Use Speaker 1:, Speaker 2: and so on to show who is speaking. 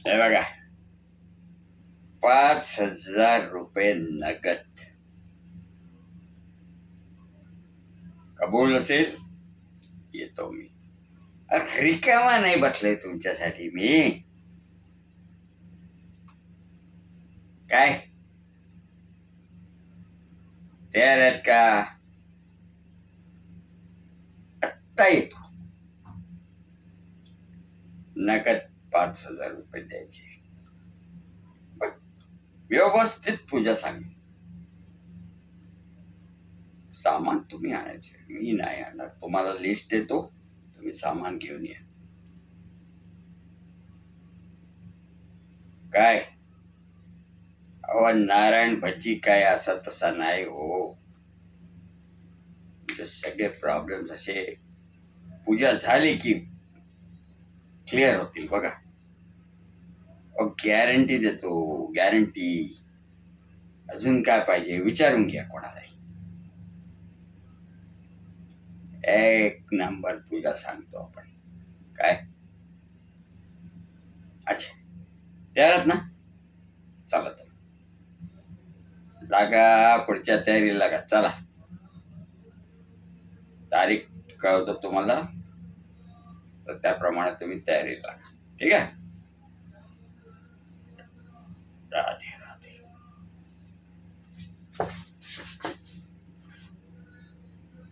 Speaker 1: हे बघा, 5,000 रुपये नगद. कबूल असेल येतो मी. अरे रिकामा नाही बसलोय तुमच्यासाठी मी. काय तयार आहेत का? आत्ता येतो. नगद 5,000 रुपये द्यायचे. व्यवस्थित पूजा सांगेल. सामान तुम्ही आणायचं, मी नाही आणणार. तुम्हाला लिस्ट देतो, तुम्ही सामान घेऊन या. काय अहो, नारायण भज्जी काय असा तसा नाही हो. तुमचे सगळे प्रॉब्लेम्स असे पूजा झाली की क्लिअर होतील बघा. गॅरंटी देतो, गॅरंटी. अजून काय पाहिजे विचारून घ्या कोणालाही. एक नंबर पूजा सांगतो आपण. काय अच्छा तयारात ना? चला तर लागा, पुढच्या तयारीला लागा. चला, तारीख कळवतो तुम्हाला, तर त्याप्रमाणे तुम्ही तयारीला लागा. ठीक आहे. राधे राधे.